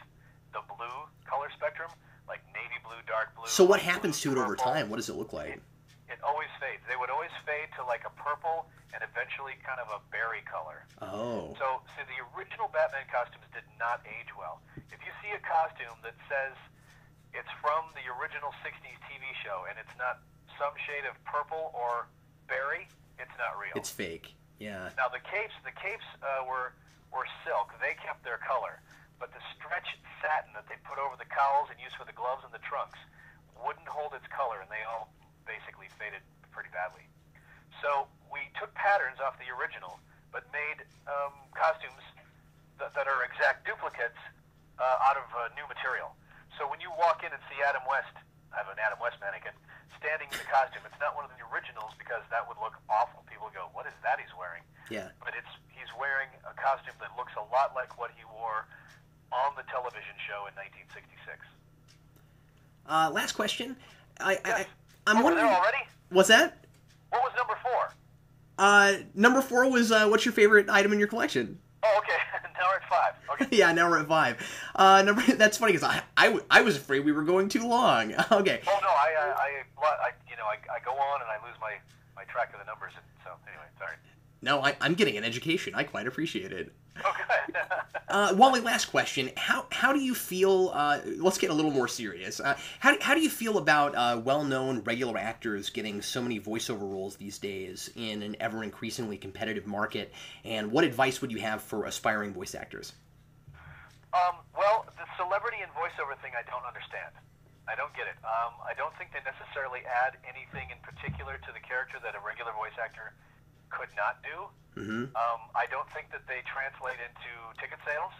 the blue color spectrum, like navy blue, dark blue. So what happens to it purple. over time? What does it look like? It always fades. They would always fade to like a purple and eventually kind of a berry color. Oh. So the original Batman costumes did not age well. If you see a costume that says it's from the original 60s TV show and it's not some shade of purple or berry, it's not real. It's fake. Yeah. Now the capes were silk. They kept their color. But the stretch satin that they put over the cowls and used for the gloves and the trunks wouldn't hold its color, and they all basically faded pretty badly. So we took patterns off the original, but made costumes that are exact duplicates out of new material. So when you walk in and see Adam West, I have an Adam West mannequin, standing in the costume, it's not one of the originals because that would look awful. People go, what is that he's wearing? Yeah. But he's wearing a costume that looks a lot like what he wore on the television show in 1966. Last question. Yes. I'm We're there wondering. already? What's that? What was number 4? Number 4 was what's your favorite item in your collection? Oh, okay. Now we're at 5. Okay. Yeah, now we're at 5. That's funny because I was afraid we were going too long. Okay. Oh no, I go on and I lose my track of the numbers, and so anyway, sorry. No, I'm getting an education. I quite appreciate it. Okay. Wally, last question. How do you feel? Let's get a little more serious. How do you feel about well-known regular actors getting so many voiceover roles these days in an ever increasingly competitive market? And what advice would you have for aspiring voice actors? Well, the celebrity and voiceover thing, I don't understand. I don't get it. I don't think they necessarily add anything in particular to the character that a regular voice actor could not do. Mm-hmm. I don't think that they translate into ticket sales.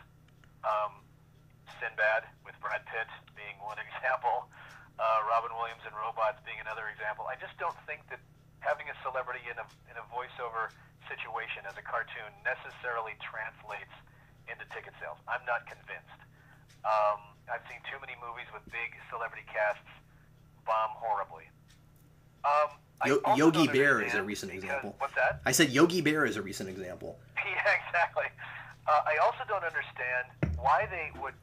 Sinbad with Brad Pitt being one example, Robin Williams and Robots being another example. I just don't think that having a celebrity in a voiceover situation as a cartoon necessarily translates into ticket sales. I'm not convinced. I've seen too many movies with big celebrity casts bomb horribly. Yogi Bear is a recent example. What's that? I said Yogi Bear is a recent example. Yeah, exactly. I also don't understand why they would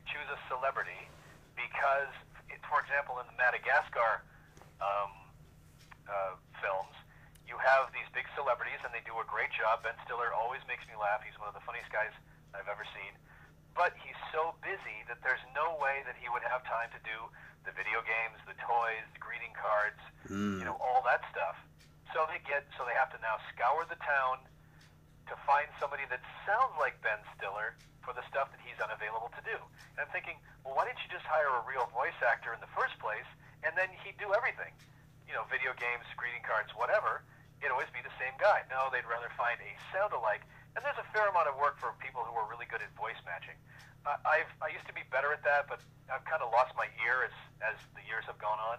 choose a celebrity because, for example, in the Madagascar films, you have these big celebrities and they do a great job. Ben Stiller always makes me laugh. He's one of the funniest guys I've ever seen. But he's so busy that there's no way that he would have time to do the video games, the toys, the greeting cards, all that stuff. So they have to now scour the town to find somebody that sounds like Ben Stiller for the stuff that he's unavailable to do. And I'm thinking, well, why didn't you just hire a real voice actor in the first place, and then he'd do everything? Video games, greeting cards, whatever. It'd always be the same guy. No, they'd rather find a sound-alike. And there's a fair amount of work for people who are really good at voice matching. I used to be better at that, but I've kind of lost my ear as the years have gone on.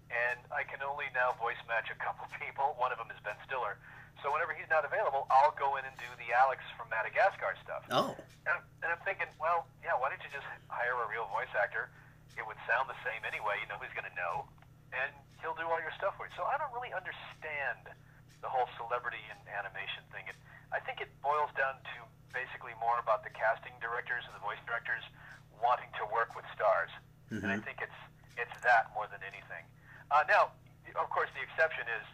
and I can only now voice match a couple people. One of them is Ben Stiller. So whenever he's not available, I'll go in and do the Alex from Madagascar stuff. Oh. And I'm thinking, well, yeah, why don't you just hire a real voice actor? It would sound the same anyway. You know who's going to know, and he'll do all your stuff for you. So I don't really understand the whole celebrity and animation thing. I think it boils down to basically more about the casting directors and the voice directors wanting to work with stars. Mm-hmm. And I think it's that more than anything. Now, of course, the exception is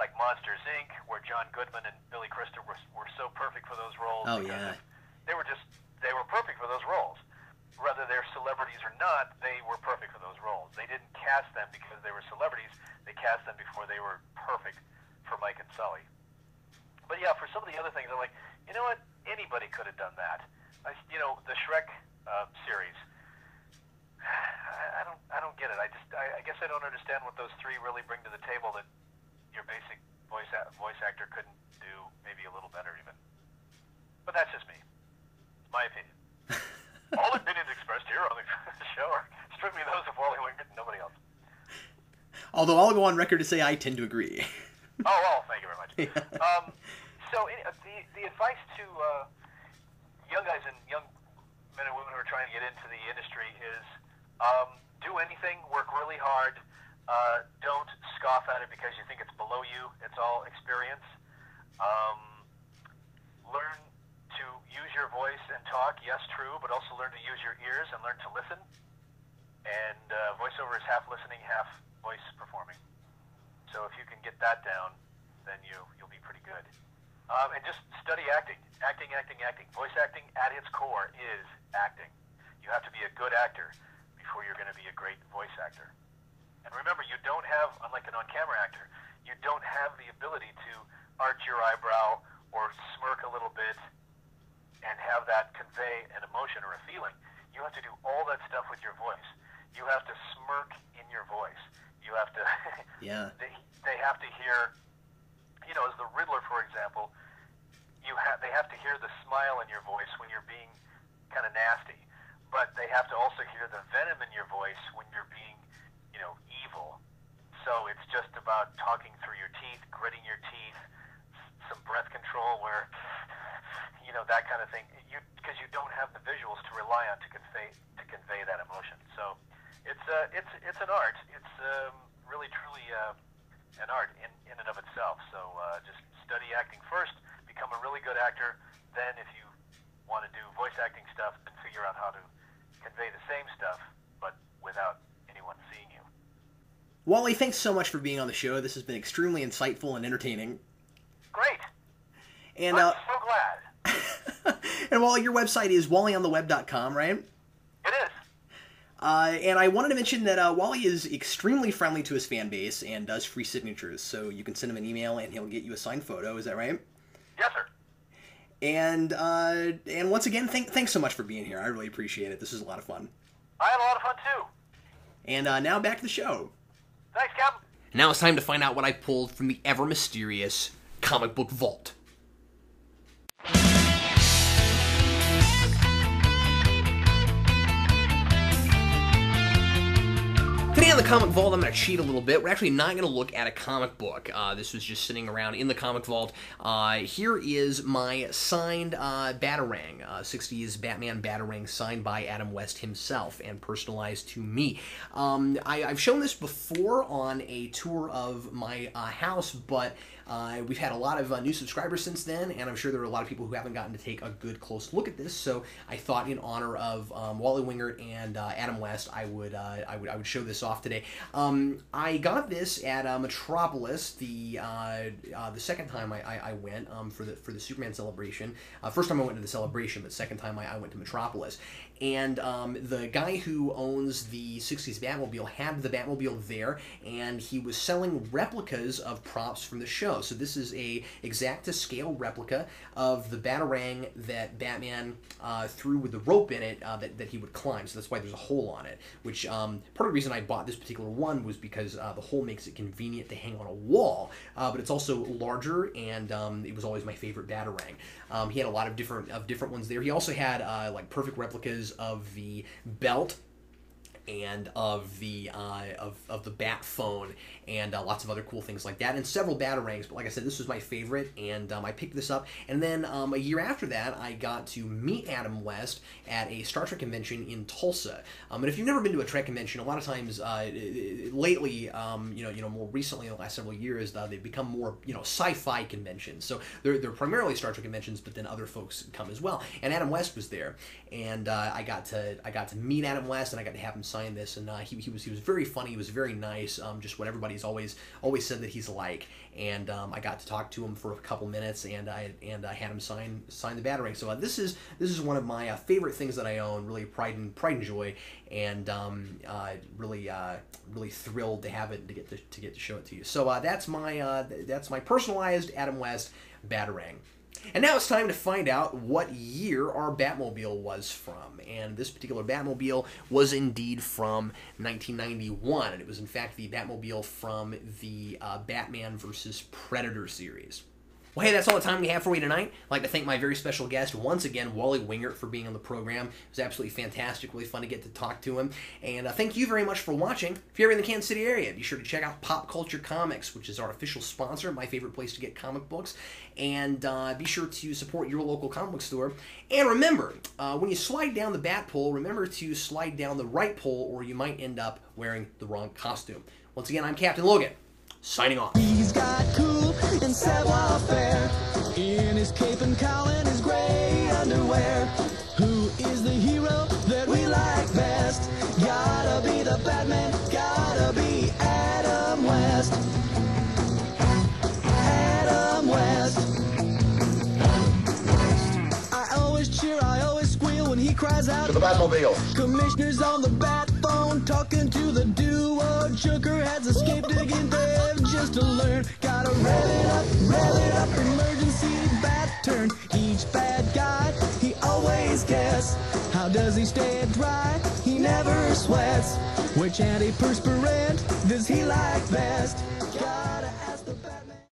like Monsters, Inc., where John Goodman and Billy Crystal were so perfect for those roles. Oh, yeah. They were perfect for those roles. Whether they're celebrities or not, they were perfect for those roles. They didn't cast them because they were celebrities. They cast them before they were perfect for Mike and Sully. But yeah, for some of the other things, I'm like, you know what? Anybody could have done that. The Shrek series. I don't get it. I guess I don't understand what those three really bring to the table that your basic voice actor couldn't do maybe a little better even. But that's just me. It's my opinion. All opinions expressed here on the show are strictly those of Wally Wingert and nobody else. Although I'll go on record to say I tend to agree. Oh, well, thank you very much. So the advice to young guys and young men and women who are trying to get into the industry is do anything, work really hard. Don't scoff at it because you think it's below you. It's all experience. Learn to use your voice and talk, yes, true, but also learn to use your ears and learn to listen. And voiceover is half listening, half voice performing. So if you can get that down, then you'll be pretty good. And just study acting. Acting. Voice acting at its core is acting. You have to be a good actor before you're going to be a great voice actor. And remember, you don't have, unlike an on-camera actor, you don't have the ability to arch your eyebrow or smirk a little bit and have that convey an emotion or a feeling. You have to do all that stuff with your voice. You have to smirk in your voice. You have to... Yeah. They have to hear... as the Riddler, for example, they have to hear the smile in your voice when you're being kind of nasty. But they have to also hear the venom in your voice when you're being, evil. So it's just about talking through your teeth, gritting your teeth, some breath control where, that kind of thing. Because you don't have the visuals to rely on to convey that emotion. So it's an art. It's really truly an art in and of itself. So just study acting first, become a really good actor. Then if you want to do voice acting stuff, then figure out how to convey the same stuff, but without anyone seeing you. Wally, thanks so much for being on the show. This has been extremely insightful and entertaining. Great. And I'm so glad. And Wally, your website is wallyontheweb.com, right? It is. And I wanted to mention that Wally is extremely friendly to his fan base and does free signatures, so you can send him an email and he'll get you a signed photo. Is that right? Yes, sir. And once again, thanks so much for being here. I really appreciate it. This is a lot of fun. I had a lot of fun, too. And now back to the show. Thanks, Captain. Now it's time to find out what I pulled from the ever-mysterious comic book vault. Today on the Comic Vault, I'm going to cheat a little bit. We're actually not going to look at a comic book. This was just sitting around in the Comic Vault. Here is my signed Batarang, 60s Batman Batarang, signed by Adam West himself and personalized to me. I've shown this before on a tour of my house, but we've had a lot of new subscribers since then, and I'm sure there are a lot of people who haven't gotten to take a good close look at this. So I thought, in honor of Wally Wingert and Adam West, I would show this off today. I got this at Metropolis the second time I went for the Superman celebration. First time I went to the celebration, but second time I went to Metropolis. And the guy who owns the 60s Batmobile had the Batmobile there, and he was selling replicas of props from the show. So this is a exact-to-scale replica of the Batarang that Batman threw with the rope in it that he would climb. So that's why there's a hole on it, which part of the reason I bought this particular one was because the hole makes it convenient to hang on a wall, but it's also larger, and it was always my favorite Batarang. He had a lot of different ones there. He also had like perfect replicas of the belt and of the bat phone, and lots of other cool things like that, and several batarangs. But like I said, this was my favorite, and I picked this up. And then a year after that, I got to meet Adam West at a Star Trek convention in Tulsa. And if you've never been to a Trek convention, a lot of times lately, more recently in the last several years, they've become more sci-fi conventions. So they're primarily Star Trek conventions, but then other folks come as well. And Adam West was there, and I got to meet Adam West, and I got to have him sign this. And he was very funny. He was very nice. Just what everybody's always said that he's like. And I got to talk to him for a couple minutes, and I had him sign the batarang. So this is one of my favorite things that I own. Really pride and joy, and really thrilled to have it and to get to show it to you. So that's my personalized Adam West batarang. And now it's time to find out what year our Batmobile was from. And this particular Batmobile was indeed from 1991. And it was, in fact, the Batmobile from the Batman vs. Predator series. Well, hey, that's all the time we have for you tonight. I'd like to thank my very special guest, once again, Wally Wingert, for being on the program. It was absolutely fantastic, really fun to get to talk to him. And thank you very much for watching. If you're ever in the Kansas City area, be sure to check out Pop Culture Comics, which is our official sponsor, my favorite place to get comic books. And be sure to support your local comic book store. And remember, when you slide down the bat pole, remember to slide down the right pole, or you might end up wearing the wrong costume. Once again, I'm Captain Logan, signing off. He's got cool and savoir-faire in his cape and cowl and his gray underwear. Who is the hero that we like best? Gotta be the Batman, gotta be Adam West. Adam West. I always cheer, I always squeal when he cries out To the Batmobile. Commissioner's on the bat phone talking to the duo. Joker has escaped again there just to learn. Gotta rev it up, emergency bat turn. Each bad guy, he always guess. How does he stay dry? He never sweats. Which antiperspirant does he like best? Gotta ask the Batman.